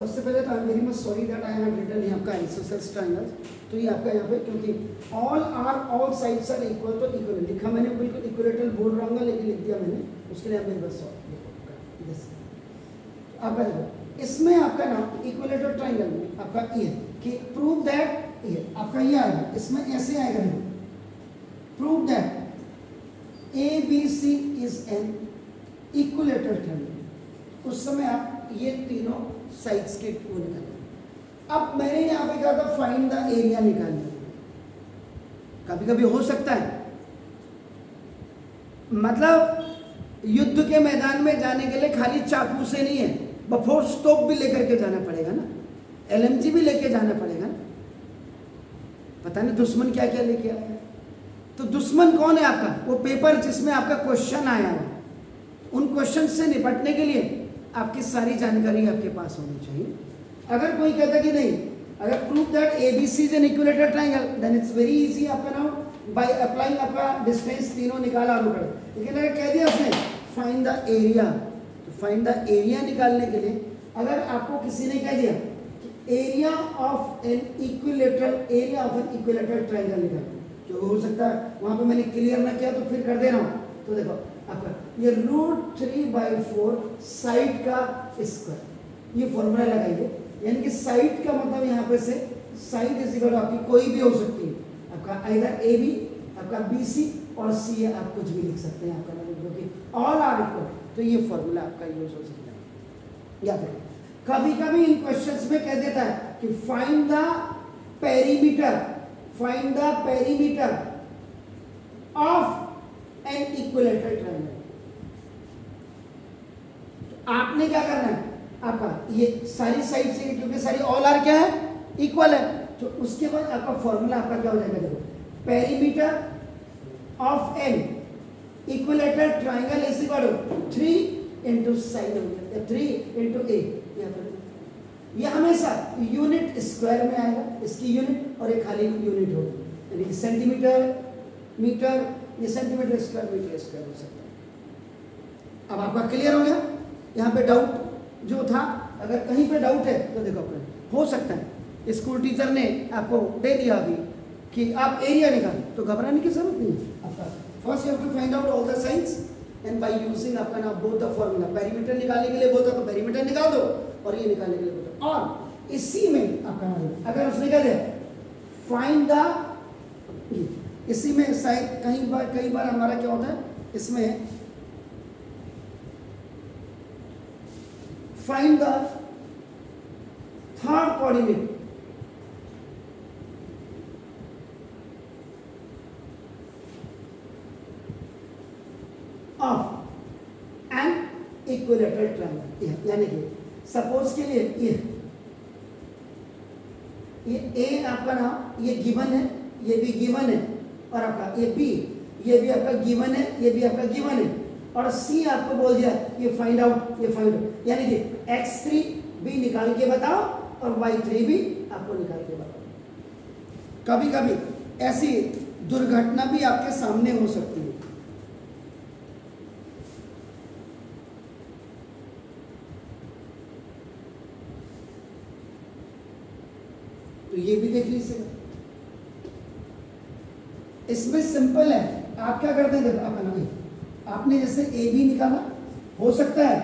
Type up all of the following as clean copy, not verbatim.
सबसे पहले तो I am very much sorry that I have written यहाँ आपका आइसोसेलेस ट्रायंगल्स। तो ये आपका यहाँ पे क्योंकि ऑल साइड्स आर इक्वल, तो इक्वल लिखा मैंने बिल्कुल इक्विलेटरल बोल रहा हूँ, लेकिन लिख दिया मैंने, उसके लिए मेरे बस सॉरी। आपका देखो इसमें आपका ना इक्विलेटरल ट्रायंगल में आपका ये कि प्रूव दैट ये आपका ये आएगा, इसमें ऐसे आएगा देखो, prove that ABC is an equilateral triangle. उस समय आप ये तीनों साइड्स के वो निकालें। अब मैंने यहाँ पे कहा था फाइंड द एरिया निकालना। कभी कभी हो सकता है, मतलब युद्ध के मैदान में जाने के लिए खाली चाकू से नहीं है, बफोर स्टोप भी लेकर के जाना पड़ेगा ना, LMG भी लेके जाना पड़ेगा ना। पता नहीं दुश्मन क्या क्या लेके आया है। तो दुश्मन कौन है आपका? वो पेपर जिसमें आपका क्वेश्चन आया है। उन क्वेश्चन से निपटने के लिए आपकी सारी जानकारी आपके पास होनी चाहिए। अगर कोई कहता कि नहीं, अगर prove that ABC is an equilateral triangle, then it's very easy आपका नाउ बाय अप्लाइंग आपका डिस्टेंस तीनों निकाला और कर। लेकिन अगर कह दिया उसने फाइंड द एरिया, तो फाइंड द एरिया निकालने के लिए अगर आपको किसी ने कह दिया area of an equilateral triangle निकाल, जो हो सकता है वहां पे मैंने क्लियर ना किया तो फिर कर दे रहा हूं। तो देखो आपका ये √3/4 साइड का स्क्वायर, ये फॉर्मूला लगाइए। यानी कि साइड का मतलब यहाँ पे से साइड इज इक्वल आपकी कोई भी हो सकती है, आपका आइदर AB, आपका BC और C, आप कुछ भी लिख सकते हैं आपका, जो कि ऑल आर इक्वल। तो ये फॉर्मूला आपका यूज हो सकता है। याद रखिए, कभी कभी इन क्वेश्चंस में कह देता है कि find the perimeter of an equilateral triangle. तो आपने क्या करना है, आपका ये सारी साइड से, क्योंकि सारी ऑल आर क्या है, इक्वल है, तो उसके बाद आपका फॉर्मूला आपका क्या हो जाएगा, देखो perimeter of an equilateral triangle is equal to 3 into side हो गया, 3 इंटू A। ये हमेशा यूनिट स्क्वायर में आएगा, इसकी यूनिट और एक खाली यूनिट होगी, यानी कि सेंटीमीटर, मीटर, ये सेंटीमीटर स्क्वायर, मीटर स्क्वायर हो सकता है। अब आपका क्लियर हो गया। यहाँ पे डाउट जो था, अगर कहीं पे डाउट है तो देखो अपने, हो सकता है स्कूल टीचर ने आपको दे दिया अभी कि आप एरिया निकालो, तो घबराने की जरूरत नहीं है। आपका first you have to find out all the sides and by using आपका ना बोथ द फॉर्मूला। पेरीमीटर निकालने के लिए बोलता तो पेरीमीटर निकाल दो, और ये निकालने के लिए बोलता। और इसी में आपका अगर उसने कह दिया फाइंड द, इसी में शायद कई बार हमारा क्या होता है, इसमें find the third coordinate of an equilateral triangle. यानी कि सपोज के लिए ये A आपका नाम, ये गिवन है, ये भी गिवन है, और आपका ये B, ये भी आपका गिवन है, ये भी आपका गिवन है, और C आपको बोल दिया ये फाइंड आउट, यानी कि X3 भी निकाल के बताओ और Y3 भी आपको निकाल के बताओ। कभी कभी ऐसी दुर्घटना भी आपके सामने हो सकती है। तो ये भी देख लीजिएगा, इसमें सिंपल है। आप क्या करते हैं, देखो अपना आपने जैसे AB निकाला, हो सकता है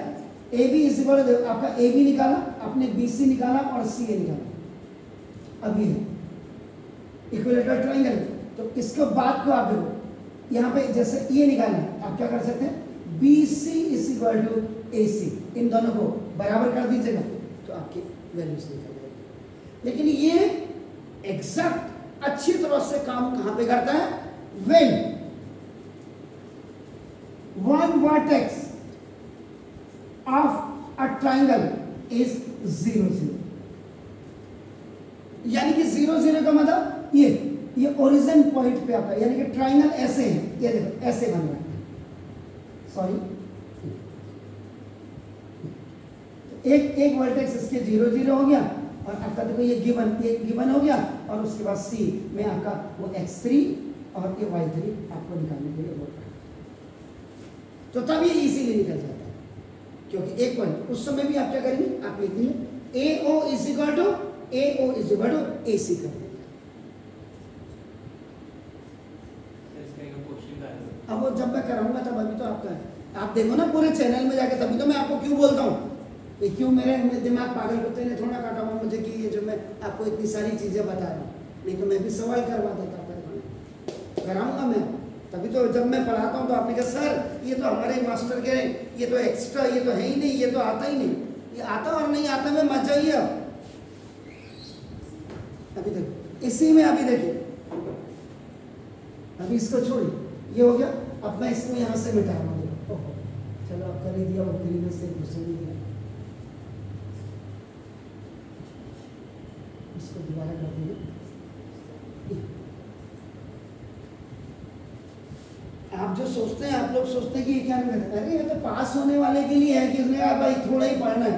AB इस आपका AB निकाला, आपने BC निकाला और CA निकाला। अब ये इक्विलेटरल ट्रायंगल, तो इसके बाद को आप देखो यहाँ पे जैसे ये निकालना है, आप क्या कर सकते हैं, BC is equal to AC, इन दोनों को बराबर कर दीजिएगा तो आपकी वैल्यूज निकल जाएगी। लेकिन ये एग्जैक्ट अच्छी तरह से काम कहां पे करता है, when one vertex of a triangle is 0 0, यानी कि 0 0 का मतलब ये ओरिजिन पॉइंट पे आपका, यानी कि ट्राइंगल ऐसे है, ये देखो ऐसे बन रहा है, सॉरी एक वर्टेक्स इसके 0 0 हो गया, और आपका देखो ये गिवन हो गया, और उसके बाद C में आपका वो X3 और ये Y3 आपको निकालने के लिए बोल रहा है। तो तब ये इजीली निकल जाता है, क्योंकि एक पॉइंट उस समय भी आप क्या करेंगे, आप लिख देंगे AO is equal to AC कर देंगे। अब वो जब मैं कराऊंगा तब, अभी तो आपका है, आप देखो ना पूरे चैनल में जाके, तभी तो मैं आपको क्यों बोलता हूँ, ये क्यों मेरे दिमाग पागल कुत्ते ने थोड़ा काटा हुआ मुझे कि ये जो मैं आपको इतनी सारी चीज़ें बता रहा हूँ, नहीं तो मैं भी सवाल करवा देता, कराऊंगा मैं। तभी तो जब मैं पढ़ाता हूँ तो आपने कहा सर ये तो हमारे मास्टर के, ये तो एक्स्ट्रा, ये तो है ही नहीं, ये तो आता ही नहीं। ये आता और नहीं आता में मजा ही है। अभी देखो इसी में, अभी देखिए, अभी इसको छोड़िए, ये हो गया। अब मैं इसको यहाँ से मिटा रहा हूँ। चलो अब कर ही दिया, वो में से घुसे नहीं दिया, इसको दोबारा कर दिया। आप जो सोचते हैं, आप लोग सोचते हैं कि ये क्या नहीं करता, अरे ये तो पास होने वाले के लिए है, किसने कहा भाई थोड़ा ही पढ़ना है,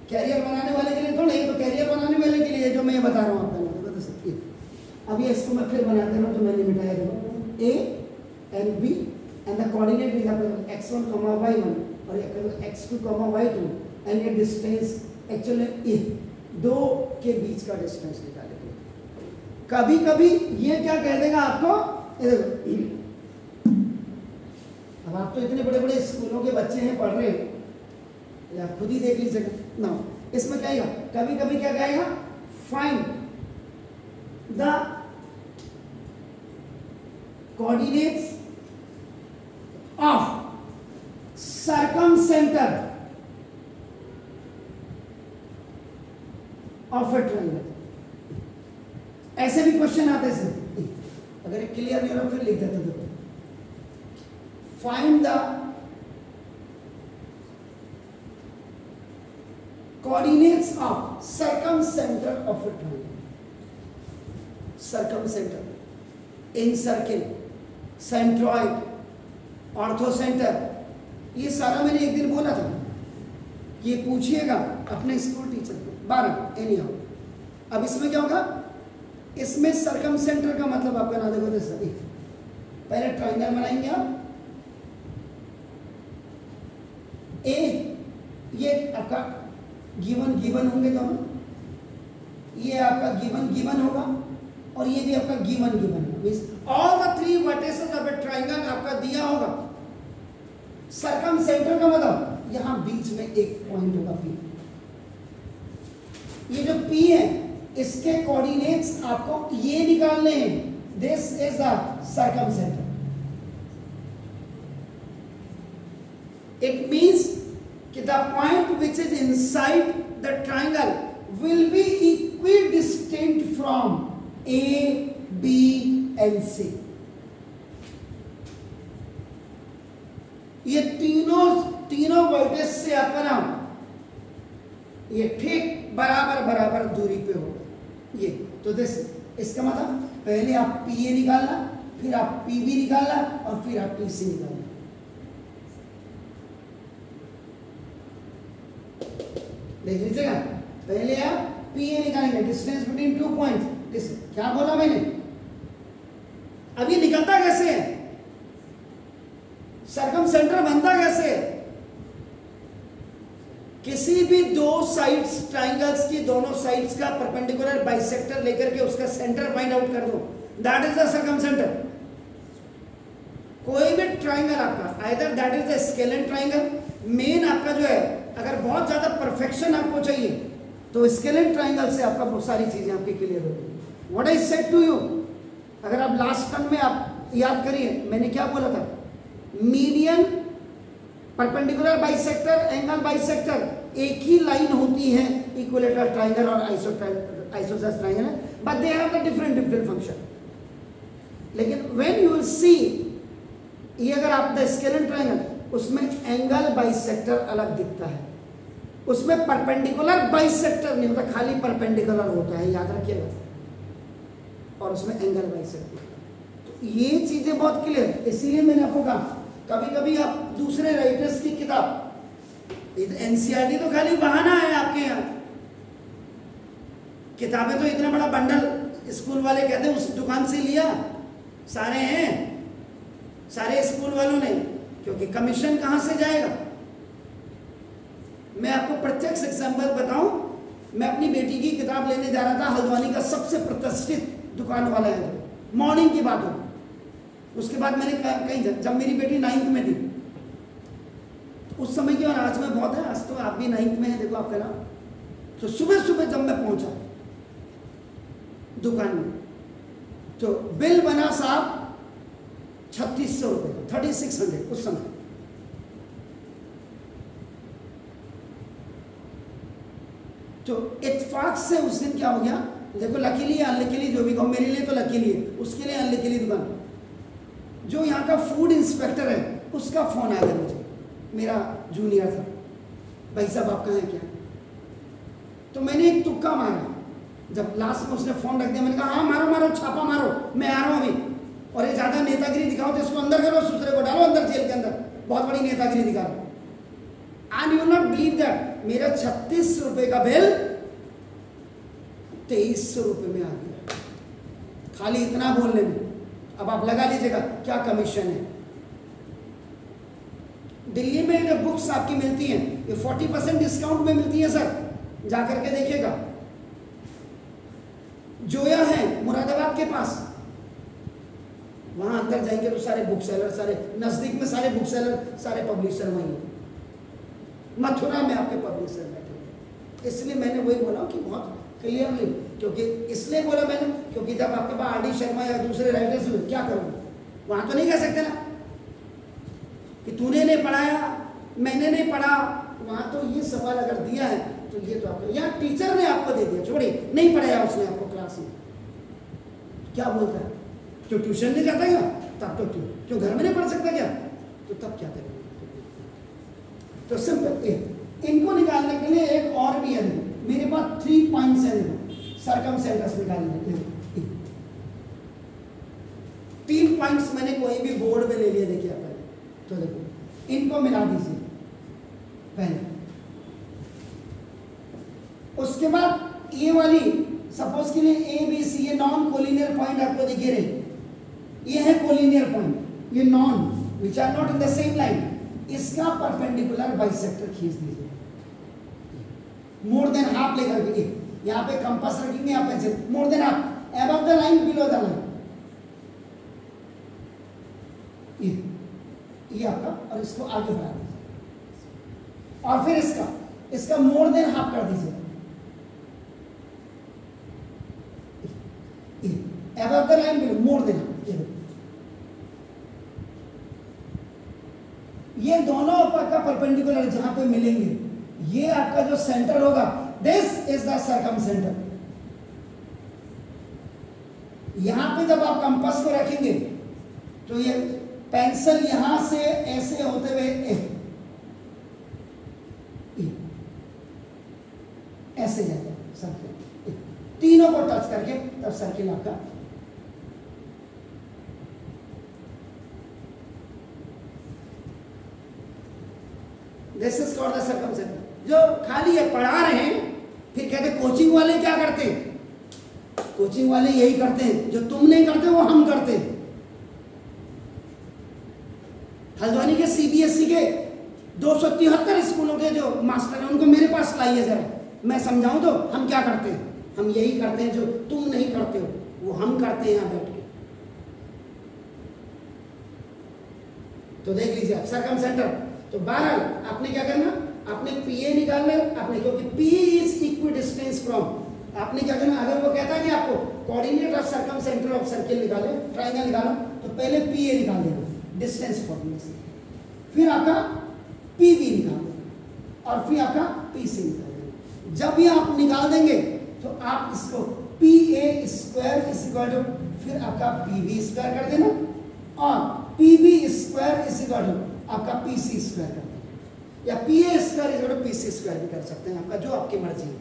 कैरियर बनाने वाले के लिए थोड़ा, ये तो कैरियर बनाने वाले के लिए जो मैं बता रहा हूँ आपको बता सकती है। अब ये इसको मैं फिर बना दे रहा हूँ, जो मैंने मिटाया देखो, A and B and the coordinate is x1, y1 और x2, y2 and ये डिस्टेंस एक्चुअली ये दो के बीच का डिस्टेंस निकालेंगे। कभी कभी ये क्या कह देगा आपको, अब आप तो इतने बड़े बड़े स्कूलों के बच्चे हैं, पढ़ रहे हैं, आप खुद ही देख लीजिएगा ना। इसमें क्या आएगा, कभी कभी क्या कहेगा, find the coordinates of circumcentre of a triangle. ऐसे भी क्वेश्चन आते हैं, अगर क्लियर नहीं हो फिर लिख देते थे। Find the coordinates of circumcenter of a triangle. Circumcenter, encircle, centroid, orthocenter, ये सारा मैंने एक दिन बोला था, ये पूछिएगा अपने स्कूल टीचर को 12 एनी हाउ। अब इसमें क्या होगा, इसमें सर्कमसेंटर का मतलब आपका ना देखो, जैसे पहले ट्राइंगल बनाएंगे आप, ए ये आपका गिवन होंगे दोनों, ये आपका गिवन होगा और ये भी आपका गिवन होगा। Means all the three vertices of a triangle आपका दिया होगा। सर्कमसेंटर का मतलब यहां बीच में एक पॉइंट होगा P। ये जो P है इसके कोऑर्डिनेट्स आपको ये निकालने हैं। This is the circumcentre. It means that the point which is inside the triangle will be equidistant from A, B and C. ये तीनों वर्टेक्स से आपका नाम ये ठीक बराबर दूरी पे होगा। ये तो इसका मतलब पहले आप PA निकालना, फिर आप PB निकालना और फिर आप PC निकालना। देख लीजिएगा, पहले आप PA निकालेंगे, डिस्टेंस बिटवीन 2 पॉइंट्स। क्या बोला मैंने, अब ये निकलता कैसे है, सर्कमसेंटर बनता कैसे है। किसी भी दो साइड्स ट्राइंगल्स की दोनों साइड्स का परपेंडिकुलर बाइसेक्टर लेकर के उसका सेंटर फाइंड आउट कर दो, दैट इज द सर्कमसेंटर। कोई भी ट्राइंगल आपका either that is the scalene triangle, main आपका जो है, अगर बहुत ज्यादा परफेक्शन आपको चाहिए तो स्केलेन ट्राइंगल से आपका बहुत सारी चीजें आपकी क्लियर होगी। What I said to you, अगर आप लास्ट टर्म में आप याद करिए मैंने क्या बोला था, median, perpendicular bisector, angle bisector एक ही लाइन होती है, इक्विलेटरल ट्राइंगल और isosceles triangle, but they have the different function. लेकिन व्हेन यू विल सी, ये अगर आप द स्केलेन ट्राइंगल, उसमें एंगल बाइसेक्टर अलग दिखता है, उसमें परपेंडिकुलर बाइसेक्टर नहीं होता, खाली परपेंडिकुलर होता है, याद रखिएगा, और उसमें एंगल बाइसेक्टर। तो ये चीजें बहुत क्लियर, इसीलिए मैंने आपको कहा कभी कभी आप दूसरे राइटर्स की किताब, एनसीईआरटी तो खाली बहाना है आपके यहाँ, किताबें तो इतना बड़ा बंडल स्कूल वाले कहते हैं उस दुकान से लिया, सारे हैं, सारे स्कूल वालों ने, क्योंकि कमीशन कहां से जाएगा। मैं आपको प्रत्यक्ष एग्जाम्पल बताऊं, मैं अपनी बेटी की किताब लेने जा रहा था, हल्द्वानी का सबसे प्रतिष्ठित दुकान वाला है, मॉर्निंग की बात हो। उसके बाद मैंने कहीं जब मेरी बेटी 9th में थी, तो उस समय की और आज में बहुत है, आज तो आप भी 9th में है, देखो आपका नाम। तो सुबह सुबह जब मैं पहुंचा दुकान में, तो बिल बना साहब 3600 रुपये, 3600 उस समय। तो इत्तेफाक से उस दिन क्या हो गया, देखो लकीली या अनलकीली जो भी कहो, मेरे लिए तो लकीली है, उसके लिए अनलकीली दुकान। जो यहाँ का फूड इंस्पेक्टर है उसका फोन आ गया मुझे, मेरा जूनियर था, भाई साहब आप कहाँ हैं क्या? तो मैंने एक तुक्का मारा, जब लास्ट में उसने फोन रख दिया, मैंने कहा हाँ मारो मारो, छापा मारो, मैं आ रहा हूँ अभी। और ये ज़्यादा नेतागिरी दिखाओ तो इसको अंदर करो, दूसरे को डालो अंदर जेल के अंदर, बहुत बड़ी नेतागिरी दिखा रहा। And you not believe that, मेरा 36 रुपये का बिल 2300 रुपये में आ गया, खाली इतना बोलने में। अब आप लगा लीजिएगा क्या कमीशन है। दिल्ली में जो बुक्स आपकी मिलती हैं ये 40% डिस्काउंट में मिलती है सर, जा करके देखिएगा। जोया है मुरादाबाद के पास, वहां अंदर जाएंगे तो सारे बुक सेलर, सारे नजदीक में सारे बुक सेलर, सारे पब्लिशर वहीं। मथुरा में आपके पब्लिशर बैठे। इसलिए मैंने वही बोला कि बहुत क्लियरली, क्योंकि इसलिए बोला मैंने क्योंकि जब आपके पास आर डी शर्मा या दूसरे राइटर्स हुए, क्या करूँगा? वहाँ तो नहीं कह सकते ना कि तूने नहीं पढ़ाया, मैंने नहीं पढ़ा। वहाँ तो ये सवाल अगर दिया है तो ये तो आपको, या टीचर ने आपको दे दिया, छोड़िए नहीं पढ़ाया उसने आपको क्लास में, क्या बोलता है? क्यों ट्यूशन नहीं जाता क्या? तब तो क्यों घर में नहीं पढ़ सकता क्या? तो तब क्या करेंगे? तो सिंपल इनको निकालने के लिए एक और भी है, मेरे पास 3 पॉइंट्स हैं, सर्कमसेंटर्स निकालने के लिए 3 पॉइंट्स मैंने कोई भी बोर्ड में ले लिए, देखिए पहले तो देखो इनको मिला दीजिए पहले। उसके बाद ये वाली सपोज के लिए ए बी सी, ये नॉन कोलिनियर पॉइंट आपको दिखे रहे, ये है कोलिनियर पॉइंट, ये non which are not in the same line, इसका परपेंडिकुलर बाइसेक्टर खींच दीजिए, मोर देन हाफ लेकर के। यहाँ पे कंपास रखेंगे, यहाँ पे more than half, above the line, below the line, ये आपका, और इसको आगे बढ़ा दीजिए। और फिर इसका मोर देन हाफ कर दीजिए, above the line, below, more than half. ये दोनों आपका परपेंडिकुलर जहां पे मिलेंगे, ये आपका जो सेंटर होगा, दिस इज द सर्कमसेंटर। यहां पे जब आप कंपास को रखेंगे तो ये पेंसिल यहां से ऐसे होते हुए ऐसे जाएगा सर्किल, तीनों को टच करके तब सर्किल आपका। This is called the circumcentre. जो खाली ये पढ़ा रहे हैं, फिर कहते कोचिंग वाले क्या करते हैं? कोचिंग वाले यही करते हैं, जो तुम नहीं करते वो हम करते हैं। हल्द्वानी के सीबीएसई के 273 स्कूलों के जो मास्टर हैं उनको मेरे पास लाइए जरा, मैं समझाऊं तो हम क्या करते हैं। हम यही करते हैं जो तुम नहीं करते हो, वो हम करते हैं यहाँ बैठ के। तो देख लीजिए आप सर्कमसेंटर। तो बहरहाल आपने क्या करना, आपने पीए निकालना है आपने, क्योंकि पी इज इक्विडिस्टेंस फ्रॉम, आपने क्या करना, अगर वो कहता है कि आपको coordinate of circumcentre of circle निकालो, ट्रायंगल निकालो, तो पहले पीए निकाल देना डिस्टेंस फॉर्मूले से, फिर आपका पीबी निकाल देना, और फिर आपका पीसी निकाल देना। जब ये आप निकाल देंगे तो आप इसको P A square is equal to, फिर आपका पीबी स्क्वायर कर देना, और PB square is equal to आपका पीसी स्क्वायर कर देना, या P A square is equal to PC square भी कर सकते हैं, आपका जो आपकी मर्जी है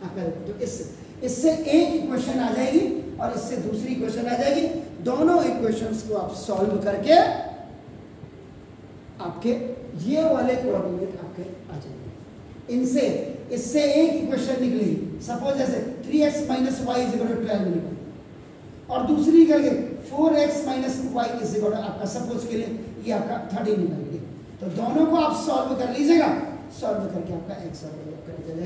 आपका। तो इससे एक इक्वेशन आ जाएगी और इससे दूसरी इक्वेशन आ जाएगी। दोनों इक्वेशंस को आप सॉल्व करके आपके ये वाले कोऑर्डिनेट आपके आ जाएंगे। इनसे इससे एक इक्वेशन निकली, सपोज जैसे 3x minus Y is equal to 12 निकली, और दूसरी निकल गई 4x minus Y is equal to आपका सपोज के लिए ये आपका 13 निकल गई। तो दोनों को आप सॉल्व कर लीजिएगा, सॉल्व करके आपका x और y कर दीजिएगा।